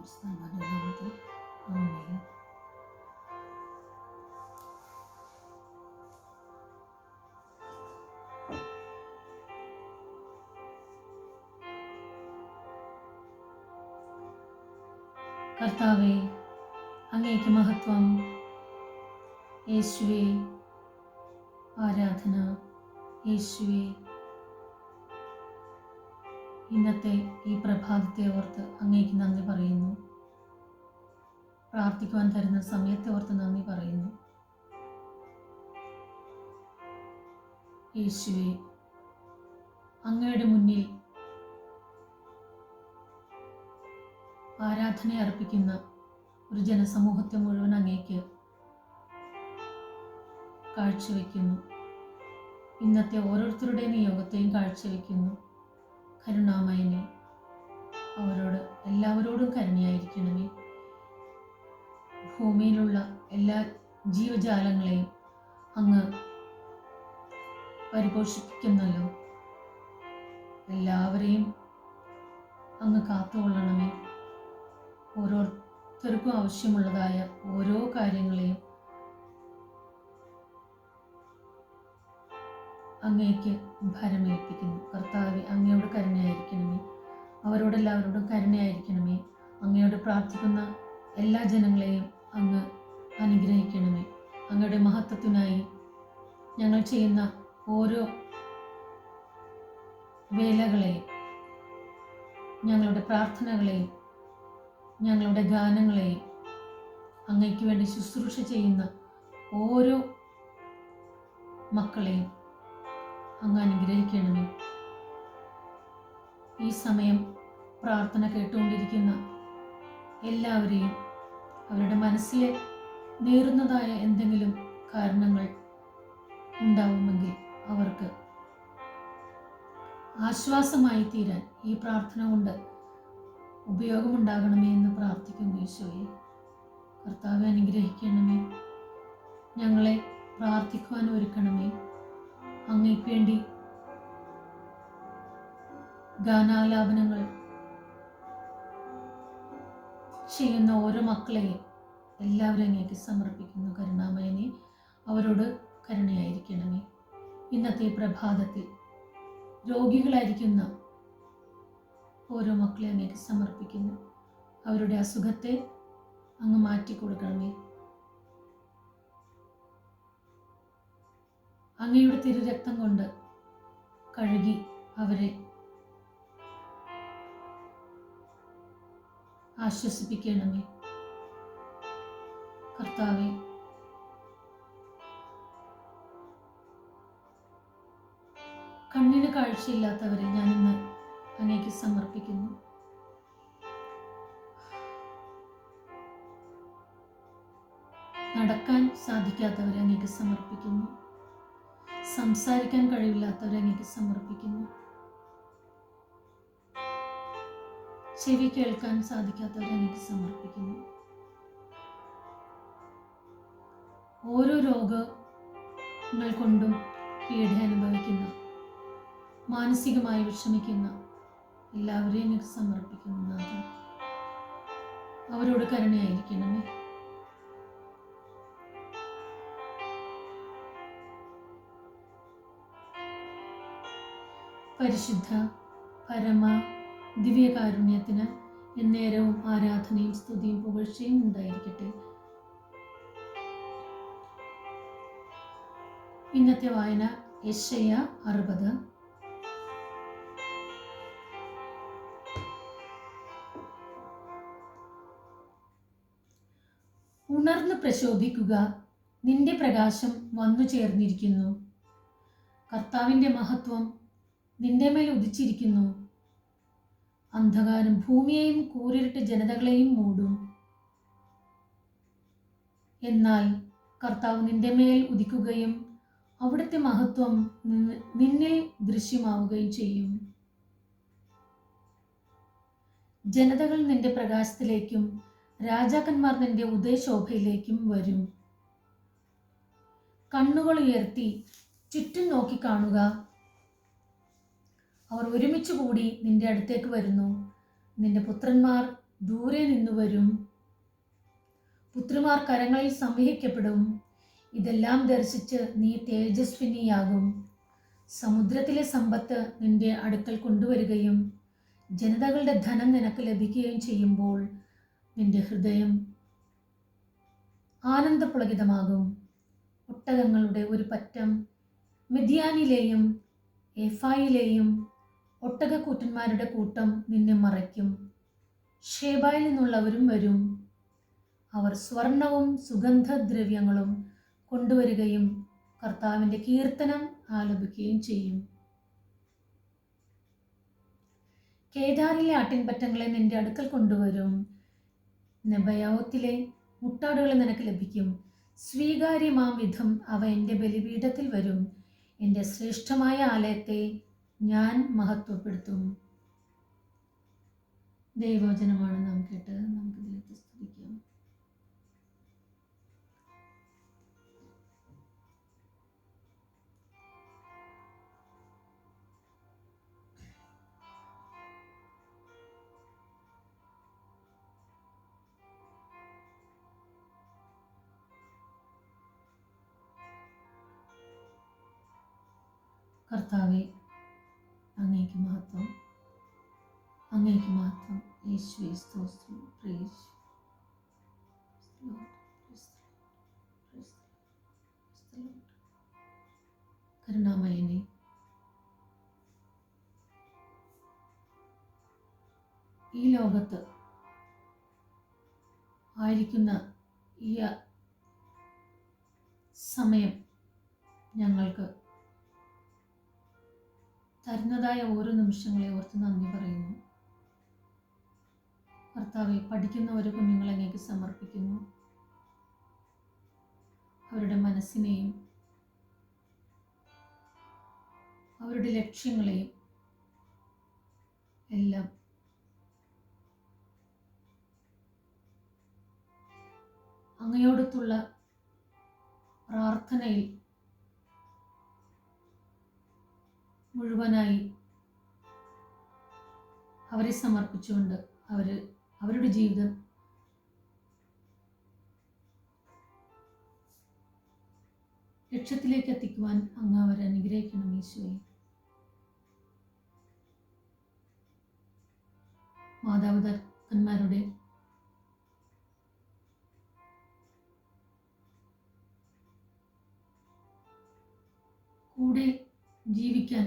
നാമത്തിൽ ആമേൻ. കർത്താവേ, അങ്ങേക്ക് മഹത്വം. യേശുവേ ആരാധന. യേശുവേ, ഇന്നത്തെ ഈ പ്രഭാതത്തെ ഓർത്ത് അങ്ങേക്ക് നന്ദി പറയുന്നു. പ്രാർത്ഥിക്കുവാൻ തരുന്ന സമയത്തെ ഓർത്ത് നന്ദി പറയുന്നു. യേശുവേ, അങ്ങയുടെ മുന്നിൽ ആരാധന അർപ്പിക്കുന്ന ഒരു ജനസമൂഹത്തെ മുഴുവൻ അങ്ങേക്ക് കാഴ്ചവെക്കുന്നു. ഇന്നത്തെ ഓരോരുത്തരുടെയും നിയോഗത്തെയും കാഴ്ചവെക്കുന്നു. കരുണാമയനെ, എല്ലാവരോടും കരുണയായിരിക്കണമേ. ഭൂമിയിലുള്ള എല്ലാ ജീവജാലങ്ങളെയും അങ്ങ് പരിപോഷിപ്പിക്കുന്നല്ലോ. എല്ലാവരെയും അങ്ങ് കാത്തുകൊള്ളണമേ. ഓരോരുത്തർക്കും ആവശ്യമുള്ളതായ ഓരോ കാര്യങ്ങളെയും അങ്ങേക്ക് ഭരമേൽപ്പിക്കുന്നു. കർത്താവെ, അങ്ങയോട് കരുണയായിരിക്കണമേ. അവരോടെല്ലാവരോടും കരുണയായിരിക്കണമേ. അങ്ങയോട് പ്രാർത്ഥിക്കുന്ന എല്ലാ ജനങ്ങളെയും അങ്ങ് അനുഗ്രഹിക്കണമേ. അങ്ങയുടെ മഹത്വത്തിനായി ഞങ്ങൾ ചെയ്യുന്ന ഓരോ വേലകളെയും, ഞങ്ങളുടെ പ്രാർത്ഥനകളെയും, ഞങ്ങളുടെ ഗാനങ്ങളെയും, അങ്ങയ്ക്ക് വേണ്ടി ശുശ്രൂഷ ചെയ്യുന്ന ഓരോ മക്കളെയും അങ്ങ് അനുഗ്രഹിക്കണമേ. ഈ സമയം പ്രാർത്ഥന കേട്ടുകൊണ്ടിരിക്കുന്ന എല്ലാവരെയും അവരുടെ മനസ്സിലെ നേറുന്നതായ എന്തെങ്കിലും കാരണങ്ങൾ ഉണ്ടാവുമെങ്കിൽ അവർക്ക് ആശ്വാസമായി തീരാൻ ഈ പ്രാർത്ഥന കൊണ്ട് ഉപയോഗമുണ്ടാകണമേ എന്ന് പ്രാർത്ഥിക്കുന്നു. ഈശോയെ, കർത്താവെ, അനുഗ്രഹിക്കണമേ. ഞങ്ങളെ പ്രാർത്ഥിക്കുവാൻ ഒരുക്കണമേ. അങ്ങയ്ക്ക് വേണ്ടി ഗാനാലാപനങ്ങൾ ചെയ്യുന്ന ഓരോ മക്കളെയും എല്ലാവരും അങ്ങേക്ക് സമർപ്പിക്കുന്നു. കരുണാമയനെ, അവരോട് കരുണയായിരിക്കണമേ. ഇന്നത്തെ പ്രഭാതത്തിൽ രോഗികളായിരിക്കുന്ന ഓരോ മക്കളെ അങ്ങേക്ക് സമർപ്പിക്കുന്നു. അവരുടെ അസുഖത്തെ അങ്ങ് മാറ്റിക്കൊടുക്കണമേ. അങ്ങയുടെ തിരുരക്തം കൊണ്ട് കഴുകി അവരെ ആശ്വസിപ്പിക്കണമേ. കർത്താവെ, കണ്ണിന് കാഴ്ചയില്ലാത്തവരെ ഞാനിന്ന് അങ്ങേക്ക് സമർപ്പിക്കുന്നു. നടക്കാൻ സാധിക്കാത്തവരെ അങ്ങേക്ക് സമർപ്പിക്കുന്നു. സംസാരിക്കാൻ കഴിവില്ലാത്തവരെ അങ്ങേക്ക് സമർപ്പിക്കുന്നു. ചെവി കേൾക്കാൻ സാധിക്കാത്തവരെ അങ്ങേക്ക് സമർപ്പിക്കുന്നു. ഓരോ രോഗങ്ങൾ കൊണ്ടും പീഡ അനുഭവിക്കുന്ന, മാനസികമായി വിഷമിക്കുന്ന എല്ലാവരെയും എനിക്ക് സമർപ്പിക്കുന്നു. അവരോട് കരുണയായിരിക്കണമേ. പരിശുദ്ധ പരമ ദിവ്യകാരുണ്യത്തിന് എന്നേരവും ആരാധനയും സ്തുതിയും പുകഴ്ചയും ഉണ്ടായിരിക്കട്ടെ. ഇന്നത്തെ വായന യെശയ്യ 60. ഉണർന്ന് പ്രശോഭിക്കുക, നിന്റെ പ്രകാശം വന്നു ചേർന്നിരിക്കുന്നു. കർത്താവിൻ്റെ മഹത്വം നിന്റെ മേൽ ഉദിച്ചിരിക്കുന്നു. അന്ധകാരം ഭൂമിയെയും കൂരിരുട്ട് ജനതകളെയും മൂടും. എന്നാൽ കർത്താവ് നിന്റെ മേൽ ഉദിക്കുകയും അവിടുത്തെ മഹത്വം നിന്നിൽ ദൃശ്യമാവുകയും ചെയ്യും. ജനതകൾ നിന്റെ പ്രകാശത്തിലേക്കും രാജാക്കന്മാർ നിന്റെ ഉദയശോഭയിലേക്കും വരും. കണ്ണുകൾ ഉയർത്തി ചുറ്റും നോക്കി കാണുക. അവർ ഒരുമിച്ച് കൂടി നിന്റെ അടുത്തേക്ക് വരുന്നു. നിന്റെ പുത്രന്മാർ ദൂരെ നിന്നു വരും. പുത്രിമാർ കരങ്ങളിൽ സംവഹിക്കപ്പെടും. ഇതെല്ലാം ദർശിച്ച് നീ തേജസ്വിനിയാകും. സമുദ്രത്തിലെ സമ്പത്ത് നിന്റെ അടുക്കൽ കൊണ്ടുവരികയും ജനതകളുടെ ധനം നിനക്ക് ലഭിക്കുകയും ചെയ്യുമ്പോൾ നിന്റെ ഹൃദയം ആനന്ദപുളകിതമാകും. ഒട്ടകങ്ങളുടെ ഒരു പറ്റം മിദ്യാനിലെയും എഫായിലെയും ഒട്ടകക്കൂറ്റന്മാരുടെ കൂട്ടം നിന്നെ മറയ്ക്കും. ഷേബായിൽ നിന്നുള്ളവരും വരും. അവർ സ്വർണവും സുഗന്ധദ്രവ്യങ്ങളും കൊണ്ടുവരികയും കർത്താവിൻ്റെ കീർത്തനം ആലപിക്കുകയും ചെയ്യും. കേദാറിലെ ആട്ടിൻപറ്റങ്ങളെ നിന്റെ അടുക്കൽ കൊണ്ടുവരും. നെബയോത്തിലെ മുട്ടാടുകളെ നിനക്ക് ലഭിക്കും. സ്വീകാര്യമാം വിധം അവ എൻ്റെ ബലിപീഠത്തിൽ വരും. എൻ്റെ ശ്രേഷ്ഠമായ ആലയത്തെ ഞാൻ മഹത്വപ്പെടുത്തും. ദൈവവചനമാണ് നാം കേട്ടത്. നമുക്ക് ദൈവത്തെ സ്തുതിക്കാം. കർത്താവെ, അങ്ങേക്ക് മഹത്വം, അങ്ങേക്ക് മഹത്വം. യേശുവേ സ്തോത്രം. Praise the Lord. Praise the Lord. കരുണാമയനെ, ഈ ലോകത്ത് ആയിരിക്കുന്ന ഈ സമയം ഞങ്ങൾക്ക് തരുന്നതായ ഓരോ നിമിഷങ്ങളെ ഓർത്ത് നന്ദി പറയുന്നു. കർത്താവെ, പഠിക്കുന്ന ഓരോ കുഞ്ഞുങ്ങളെ അങ്ങേക്ക് സമർപ്പിക്കുന്നു. അവരുടെ മനസ്സിനെയും അവരുടെ ലക്ഷ്യങ്ങളെയും എല്ലാം അങ്ങയോടൊത്തുള്ള പ്രാർത്ഥനയിൽ മുഴുവനായി അവരെ സമർപ്പിച്ചുകൊണ്ട് അവരുടെ ജീവിതം ലക്ഷ്യത്തിലേക്ക് എത്തിക്കുവാൻ അങ്ങ് അവരെ അനുഗ്രഹിക്കണം ഈശോയെ. മാതാപിതാക്കന്മാരുടെ കൂടെ ജീവിക്കാൻ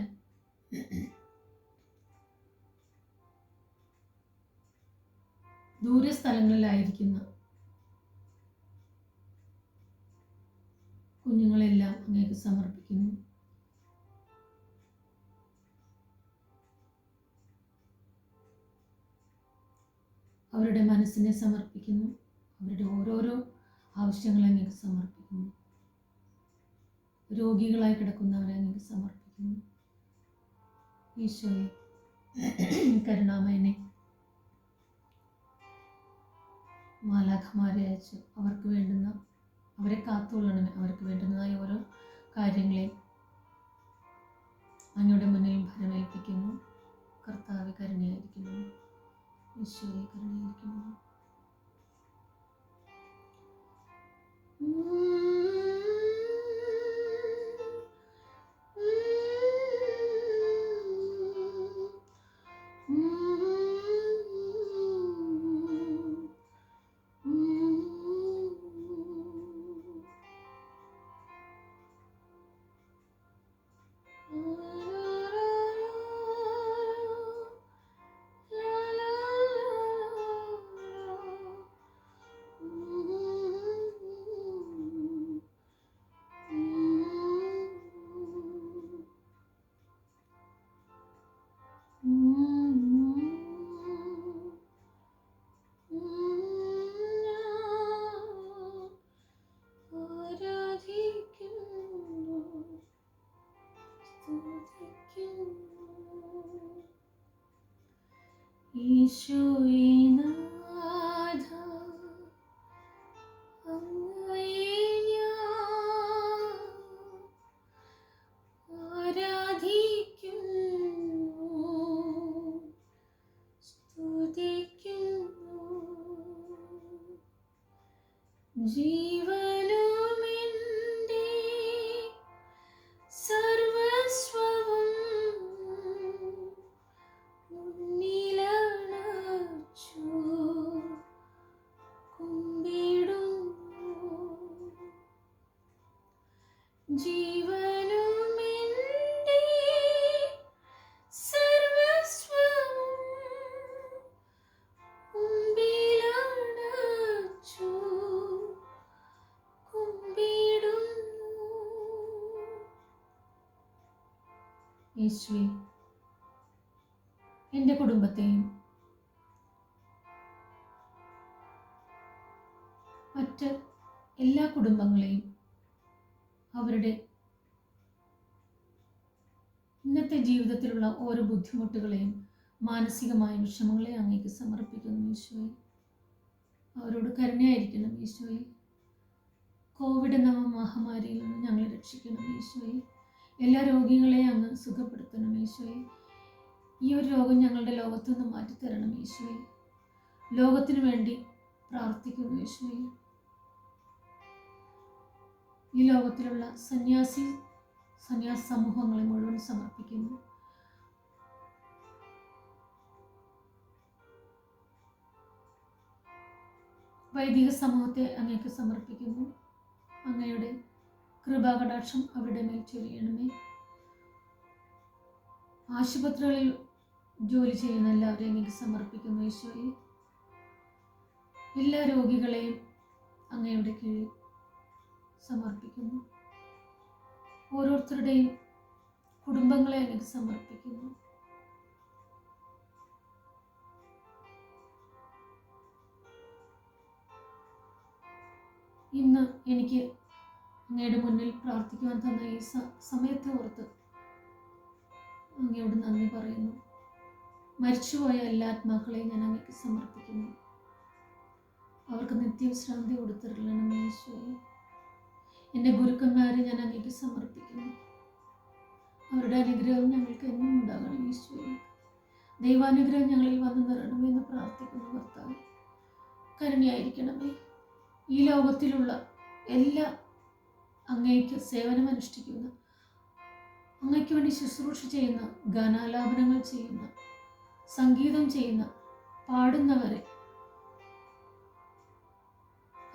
ദൂരസ്ഥലങ്ങളിലായിരിക്കുന്ന കുഞ്ഞുങ്ങളെല്ലാം അങ്ങേക്ക് സമർപ്പിക്കുന്നു. അവരുടെ മനസ്സിനെ സമർപ്പിക്കുന്നു. അവരുടെ ഓരോരോ ആവശ്യങ്ങളെ അങ്ങേക്ക് സമർപ്പിക്കുന്നു. രോഗികളായി കിടക്കുന്നവരെ അങ്ങേക്ക് സമർപ്പിക്കുന്നു. ഈശോയെ, കരുണാമയനെ, മാലാഖമാരെ അയച്ച് അവരെ കാത്തുകൊള്ളണമേ. അവർക്ക് വേണ്ടുന്നതായ ഓരോ കാര്യങ്ങളെ അങ്ങയുടെ മുന്നിൽ ഭരമേൽപ്പിക്കുന്നു. കർത്താവെ, കരുണയായിരിക്കുന്നു. ഈശോയെ, കരുണയായിരിക്കുന്നു. ഈശോനാഥ, അങ്ങയെ ഞാൻ ആരാധിക്കുന്നു, സ്തുതിക്കുന്നു. ജീവനും എൻ്റെ സർവസ്വവും മുമ്പിലണച്ചു കുമ്പിടുന്നു. യേശുവേ, എൻ്റെ കുടുംബത്തെയും മറ്റ് എല്ലാ കുടുംബങ്ങളെയും അവരുടെ ഇന്നത്തെ ജീവിതത്തിലുള്ള ഓരോ ബുദ്ധിമുട്ടുകളെയും മാനസികമായ വിഷമങ്ങളെയും അങ്ങേക്ക് സമർപ്പിക്കുന്നു ഈശോയെ. അവരോട് കരുണയായിരിക്കണം ഈശോയെ. കോവിഡ് എന്ന മഹാമാരിയിൽ നിന്ന് ഞങ്ങളെ രക്ഷിക്കണം ഈശോയെ. എല്ലാ രോഗികളെയും അങ്ങ് സുഖപ്പെടുത്തണം ഈശോയെ. ഈ ഒരു രോഗം ഞങ്ങളുടെ ലോകത്തു നിന്ന് മാറ്റിത്തരണം ഈശോയെ. ലോകത്തിനു വേണ്ടി പ്രാർത്ഥിക്കുന്നു ഈശോയെ. ഈ ലോകത്തിലുള്ള സന്യാസ സമൂഹങ്ങളെ മുഴുവൻ സമർപ്പിക്കുന്നു. വൈദിക സമൂഹത്തെ അങ്ങേക്ക് സമർപ്പിക്കുന്നു. അങ്ങയുടെ കൃപാകടാക്ഷം അവരുടെ മേൽ ചൊരിയണമേ. ആശുപത്രികളിൽ ജോലി ചെയ്യുന്ന എല്ലാവരെയും അങ്ങേക്ക് സമർപ്പിക്കുന്നു ഈശോയെ. എല്ലാ രോഗികളെയും അങ്ങയുടെ കീഴിൽ സമർപ്പിക്കുന്നു. ഓരോരുത്തരുടെയും കുടുംബങ്ങളെ അങ്ങേക്ക് സമർപ്പിക്കുന്നു. ഇന്ന് എനിക്ക് അങ്ങയുടെ മുന്നിൽ പ്രാർത്ഥിക്കുവാൻ തന്ന ഈ സമയത്തെ ഓർത്ത് അങ്ങയോട് നന്ദി പറയുന്നു. മരിച്ചുപോയ എല്ലാ ആത്മാക്കളെയും ഞാൻ അങ്ങേക്ക് സമർപ്പിക്കുന്നു. അവർക്ക് നിത്യവിശ്രാന്തി കൊടുത്തിരളണം ഈശോയെ. എൻ്റെ ഗുരുക്കന്മാരെ ഞാൻ അങ്ങേക്ക് സമർപ്പിക്കുന്നു. അവരുടെ അനുഗ്രഹം ഞങ്ങൾക്ക് എന്നും ഉണ്ടാകണം ഈശോയെ. ദൈവാനുഗ്രഹം ഞങ്ങളിൽ വന്നു നിറയണമെന്ന് പ്രാർത്ഥിക്കുന്നു. കർത്താവേ, കരുണയായിരിക്കണമേ. ഈ ലോകത്തിലുള്ള എല്ലാ അങ്ങേക്ക് സേവനമനുഷ്ഠിക്കുന്ന, അങ്ങയ്ക്ക് വേണ്ടി ശുശ്രൂഷ ചെയ്യുന്ന, ഗാനാലാപനങ്ങൾ ചെയ്യുന്ന, സംഗീതം ചെയ്യുന്ന, പാടുന്നവരെ,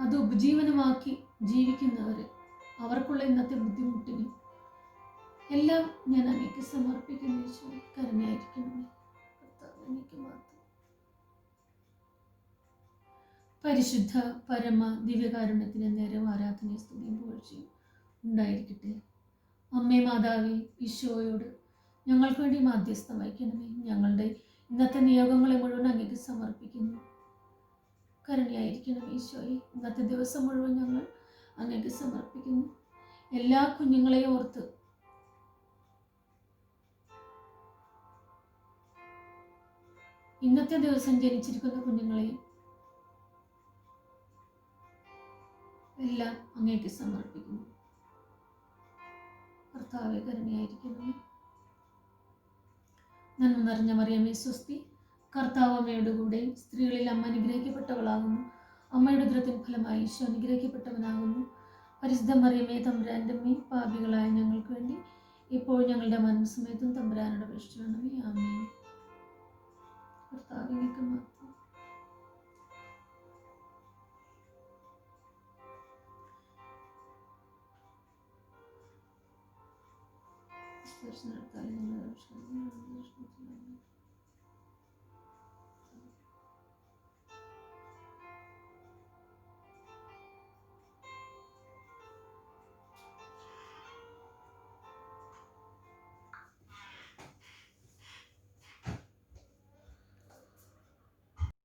അത് ഉപജീവനമാക്കി ജീവിക്കുന്നവരെ, അവർക്കുള്ള ഇന്നത്തെ ബുദ്ധിമുട്ടിന് എല്ലാം ഞാൻ അങ്ങേക്ക് സമർപ്പിക്കുന്നു ഈശോയെ. കരുണയായിരിക്കണമേ. അങ്ങേക്ക് മാത്രം. പരിശുദ്ധ പരമ ദിവ്യകാരുണ്യത്തിന് നേരം ആരാധനയും സ്തുതിയും പുകഴ്ചയും ഉണ്ടായിരിക്കട്ടെ. അമ്മേ മാതാവേ, ഈശോയോട് ഞങ്ങൾക്ക് വേണ്ടി മാധ്യസ്ഥം വഹിക്കണമേ. ഞങ്ങളുടെ ഇന്നത്തെ നിയോഗങ്ങളെ മുഴുവൻ അങ്ങേക്ക് സമർപ്പിക്കുന്നു. കരുണയായിരിക്കണം ഈശോയെ. ഇന്നത്തെ ദിവസം മുഴുവൻ ഞങ്ങൾ അങ്ങേക്ക് സമർപ്പിക്കുന്നു. എല്ലാ കുഞ്ഞുങ്ങളെയും ഓർത്ത് ഇന്നത്തെ ദിവസം ജനിച്ചിരിക്കുന്ന കുഞ്ഞുങ്ങളെയും എല്ലാം അങ്ങേക്ക് സമർപ്പിക്കുന്നു. കർത്താവേ, കരുണയായിരിക്കണമേ. നന്മ നിറഞ്ഞ മറിയമേ സ്വസ്തി, കർത്താവ് അമ്മയുടെ കൂടെ, സ്ത്രീകളിൽ അമ്മ അനുഗ്രഹിക്കപ്പെട്ടവളാകുന്നു. അമ്മയുടെ ഉദരത്തിൻ ഫലമായി ഈശോ അനുഗ്രഹിക്കപ്പെട്ടവനാകുന്നു. പരിശുദ്ധ മറിയമേ, തമ്പുരാന്റെ അമ്മേ, പാപികളായ ഞങ്ങൾക്ക് വേണ്ടി ഇപ്പോൾ ഞങ്ങളുടെ മരണസമയത്തും തമ്പുരാനോട് അപേക്ഷിക്കണമേ. ആമേൻ. കർത്താവിലേക്ക് മാത്രം. ദർശനം